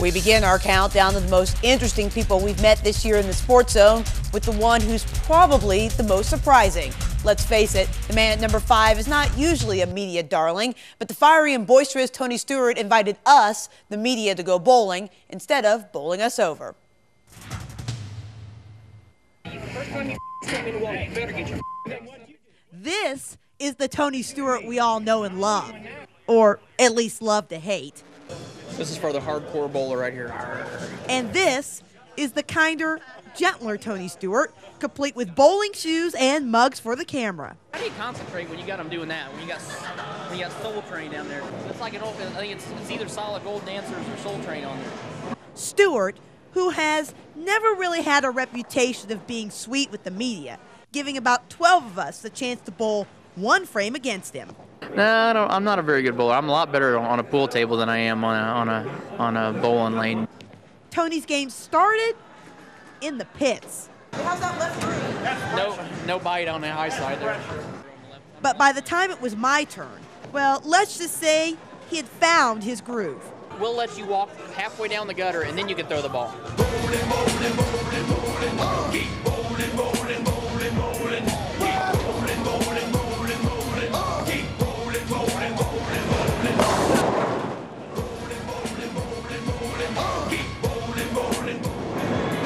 We begin our countdown to the most interesting people we've met this year in the Sports Zone with the one who's probably the most surprising. Let's face it, the man at number 5 is not usually a media darling, but the fiery and boisterous Tony Stewart invited us, the media, to go bowling instead of bowling us over. This is the Tony Stewart we all know and love, or at least love to hate. This is for the hardcore bowler right here. And this is the kinder, gentler Tony Stewart, complete with bowling shoes and mugs for the camera. How do you concentrate when you got them doing that? When you got Soul Train down there? It's like an old, I think it's either Solid Gold Dancers or Soul Train on there. Stewart, who has never really had a reputation of being sweet with the media, giving about 12 of us the chance to bowl one frame against him. No, I'm not a very good bowler. I'm a lot better on a pool table than I am on a bowling lane. Tony's game started in the pits. How's that left through? No bite on the high side there. But by the time it was my turn, well, let's just say he had found his groove. We'll let you walk halfway down the gutter, and then you can throw the ball.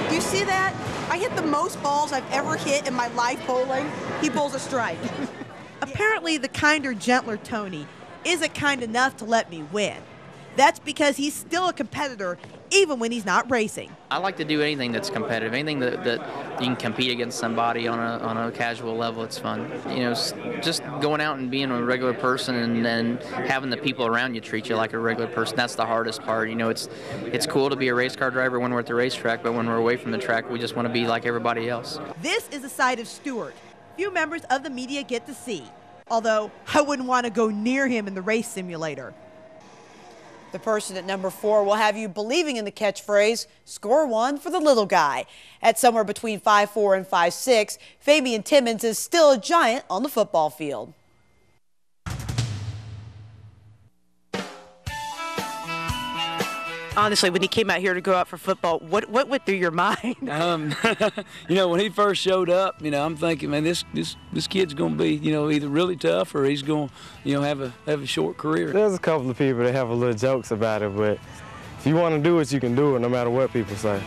Do you see that? I hit the most balls I've ever hit in my life bowling. He bowls a strike. Apparently, the kinder, gentler Tony isn't kind enough to let me win. That's because he's still a competitor even when he's not racing. I like to do anything that's competitive, anything that you can compete against somebody on a casual level. It's fun. You know, just going out and being a regular person and then having the people around you treat you like a regular person, that's the hardest part. You know, it's cool to be a race car driver when we're at the racetrack, but when we're away from the track, we just want to be like everybody else. This is a side of Stewart few members of the media get to see, although I wouldn't want to go near him in the race simulator. The person at number 4 will have you believing in the catchphrase, score one for the little guy. At somewhere between 5'4" and 5'6", Fabian Timmons is still a giant on the football field. Honestly, when he came out here to go out for football, what went through your mind? You know, when he first showed up, you know, I'm thinking, man, this kid's going to be, you know, either really tough or he's going to, you know, have a short career. There's a couple of people that have a little jokes about it, but if you want to do it, you can do it no matter what people say.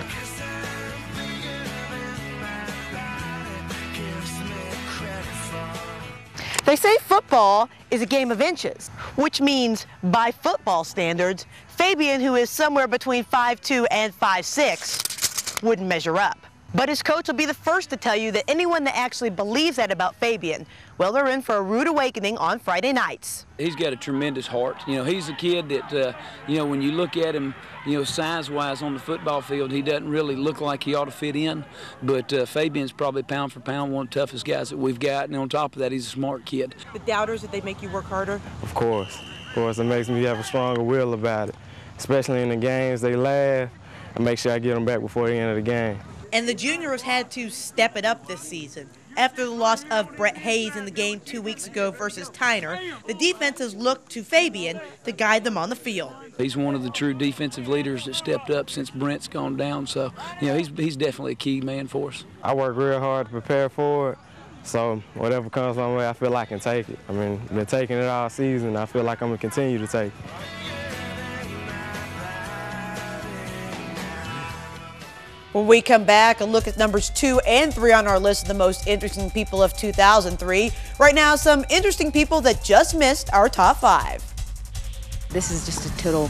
They say football is a game of inches, which means by football standards, Fabian, who is somewhere between 5'2" and 5'6", wouldn't measure up. But his coach will be the first to tell you that anyone that actually believes that about Fabian, well, they're in for a rude awakening on Friday nights. He's got a tremendous heart. You know, he's a kid that, you know, when you look at him, you know, size-wise on the football field, he doesn't really look like he ought to fit in. But Fabian's probably pound for pound one of the toughest guys that we've got. And on top of that, he's a smart kid. The doubters, did they make you work harder? Of course. It makes me have a stronger will about it. Especially in the games, they laugh. I make sure I get them back before the end of the game. And the juniors had to step it up this season. After the loss of Brett Hayes in the game 2 weeks ago versus Tyner, the defenses looked to Fabian to guide them on the field. He's one of the true defensive leaders that stepped up since Brent's gone down. So, you know, he's definitely a key man for us. I work real hard to prepare for it. So whatever comes my way, I feel I can take it. I mean, I've been taking it all season. I feel like I'm going to continue to take it. When we come back, a look at numbers 2 and 3 on our list of the most interesting people of 2003. Right now, some interesting people that just missed our top 5. This is just a total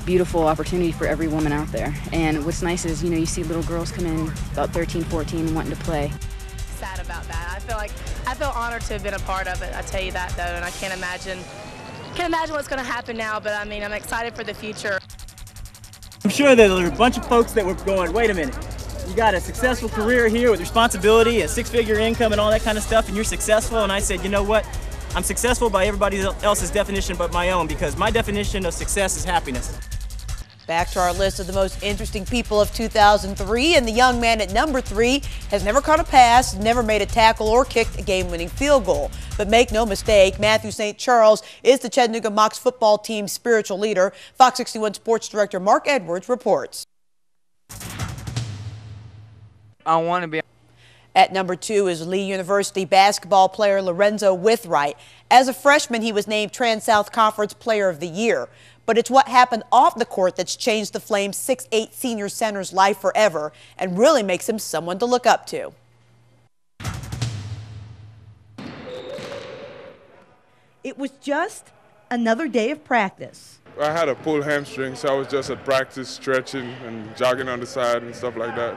beautiful opportunity for every woman out there. And what's nice is, you know, you see little girls come in about 13, 14 wanting to play. Sad about that. I feel honored to have been a part of it. I tell you that though, and I can't imagine what's going to happen now. But I mean, I'm excited for the future. I'm sure that there were a bunch of folks that were going, wait a minute, you got a successful career here with responsibility, a 6-figure income and all that kind of stuff, and you're successful. And I said, you know what? I'm successful by everybody else's definition but my own, because my definition of success is happiness. Back to our list of the most interesting people of 2003, and the young man at number 3 has never caught a pass, never made a tackle, or kicked a game-winning field goal. But make no mistake, Matthew St. Charles is the Chattanooga Mocs football team's spiritual leader. Fox 61 Sports Director Mark Edwards reports. I want to be. At number 2 is Lee University basketball player Lorenzo Withright. As a freshman, he was named Trans-South Conference Player of the Year. But it's what happened off the court that's changed the Flames' 6'8" senior center's life forever and really makes him someone to look up to. It was just another day of practice. I had a pulled hamstring, so I was just at practice stretching and jogging on the side and stuff like that.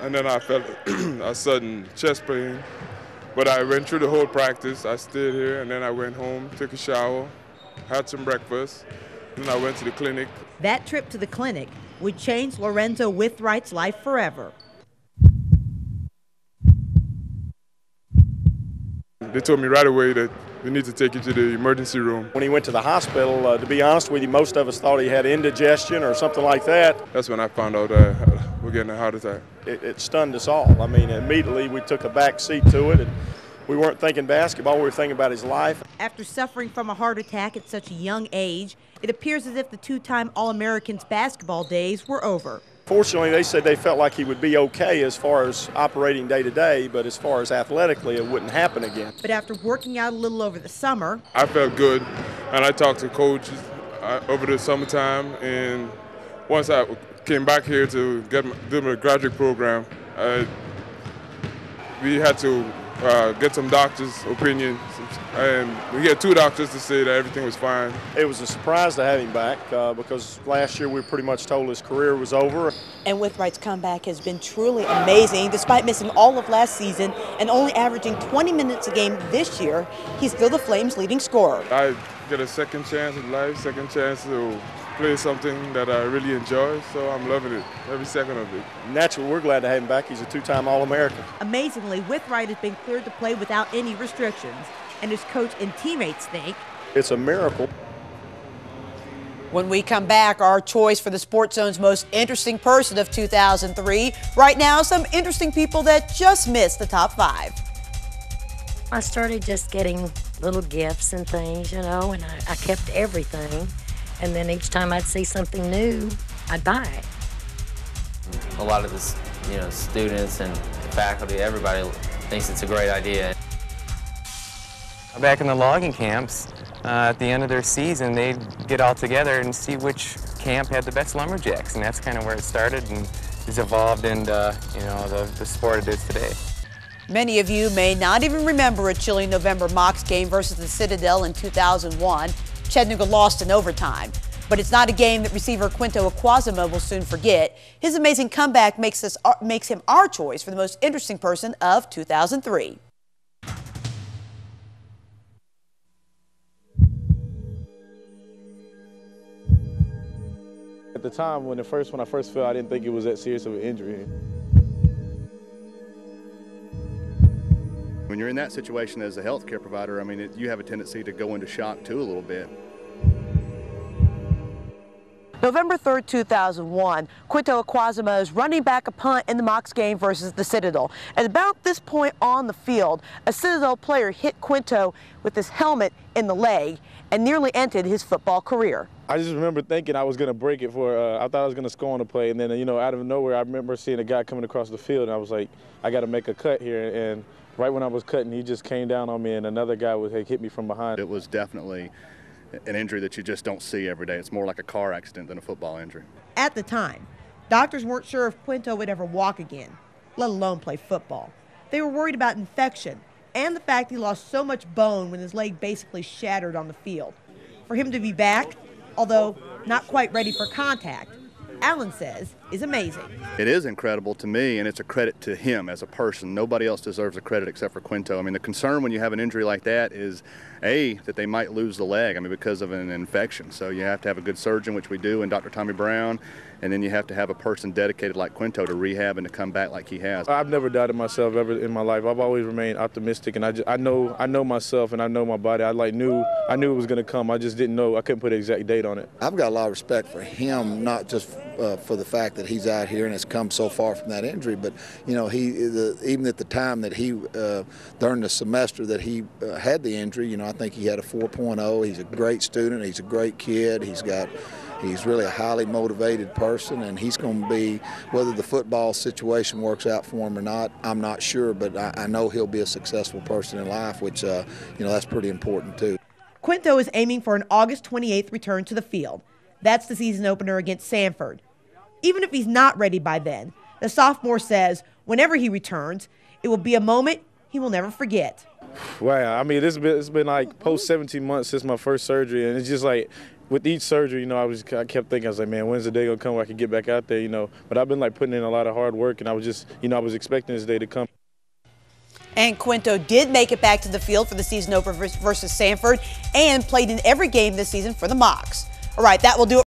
And then I felt a sudden chest pain. But I went through the whole practice. I stayed here, and then I went home, took a shower, had some breakfast. Then I went to the clinic. That trip to the clinic would change Lorenzo Withright's life forever. They told me right away that we need to take you to the emergency room. When he went to the hospital, to be honest with you, most of us thought he had indigestion or something like that. That's when I found out we're getting a heart attack. It stunned us all. I mean, immediately we took a back seat to it. And we weren't thinking basketball, we were thinking about his life. After suffering from a heart attack at such a young age, it appears as if the two-time All-American's basketball days were over. Fortunately, they said they felt like he would be okay as far as operating day to day, but as far as athletically, it wouldn't happen again. But after working out a little over the summer, I felt good, and I talked to coaches over the summertime, and once I came back here to do my graduate program, we had to get some doctors' opinions, and we had 2 doctors to say that everything was fine. It was a surprise to have him back because last year we pretty much told his career was over. And Withright's comeback has been truly amazing. Despite missing all of last season and only averaging 20 minutes a game this year, he's still the Flames' leading scorer. I get a second chance in life, second chance to play something that I really enjoy, so I'm loving it, every second of it. Naturally, we're glad to have him back. He's a 2-time All-American. amazingly, Withright has been cleared to play without any restrictions, and his coach and teammates think it's a miracle. When we come back, our choice for the SportZone's most interesting person of 2003. Right now, some interesting people that just missed the top 5. I started just getting little gifts and things, you know, and I kept everything. And then each time I'd see something new, I'd buy it. A lot of the students and faculty, everybody thinks it's a great idea. Back in the logging camps, at the end of their season, they'd get all together and see which camp had the best lumberjacks, and that's kind of where it started and has evolved into the sport it is today. Many of you may not even remember a chilly November Mocs game versus the Citadel in 2001. Chattanooga lost in overtime. But it's not a game that receiver Quinto Aquazima will soon forget. His amazing comeback makes him our choice for the most interesting person of 2003. At the time when I first fell, I didn't think it was that serious of an injury. When you're in that situation as a healthcare provider, I mean, you have a tendency to go into shock too a little bit. November 3rd, 2001, Quinto Aquazima is running back a punt in the Mocs game versus the Citadel. At about this point on the field, a Citadel player hit Quinto with his helmet in the leg and nearly ended his football career. I just remember thinking I was going to break it I thought I was going to score on the play, and then, out of nowhere, I remember seeing a guy coming across the field, and I was like, I got to make a cut here, and right when I was cutting, he just came down on me, and another guy hit me from behind. It was definitely an injury that you just don't see every day. It's more like a car accident than a football injury. at the time, doctors weren't sure if Quinto would ever walk again, let alone play football. They were worried about infection and the fact he lost so much bone when his leg basically shattered on the field. For him to be back, although not quite ready for contact, Allen says is amazing. It is incredible to me, and it's a credit to him as a person. Nobody else deserves the credit except for Quinto. I mean, the concern when you have an injury like that is, A, that they might lose the leg, because of an infection. So you have to have a good surgeon, which we do, and Dr. Tommy Brown, and then you have to have a person dedicated like Quinto to rehab and to come back like he has. I've never doubted myself ever in my life. I've always remained optimistic, and I know myself and I know my body. I knew it was going to come. I just didn't know. I couldn't put an exact date on it. I've got a lot of respect for him, not just for the fact that he's out here and has come so far from that injury, but even at the time that he during the semester that he had the injury, I think he had a 4.0. He's a great student. He's a great kid. He's really a highly motivated person, and he's going to be, whether the football situation works out for him or not, I'm not sure, but I know he'll be a successful person in life, which, that's pretty important too. Quinto is aiming for an August 28th return to the field. That's the season opener against Sanford. Even if he's not ready by then, the sophomore says whenever he returns, it will be a moment he will never forget. Wow, I mean, it's been like post 17 months since my first surgery, and it's just like, with each surgery, I kept thinking, I was like, man, when's the day gonna come where I can get back out there, But I've been like putting in a lot of hard work, and I was just, I was expecting this day to come. And Quinto did make it back to the field for the season opener versus Sanford and played in every game this season for the Mocs. All right, that will do it.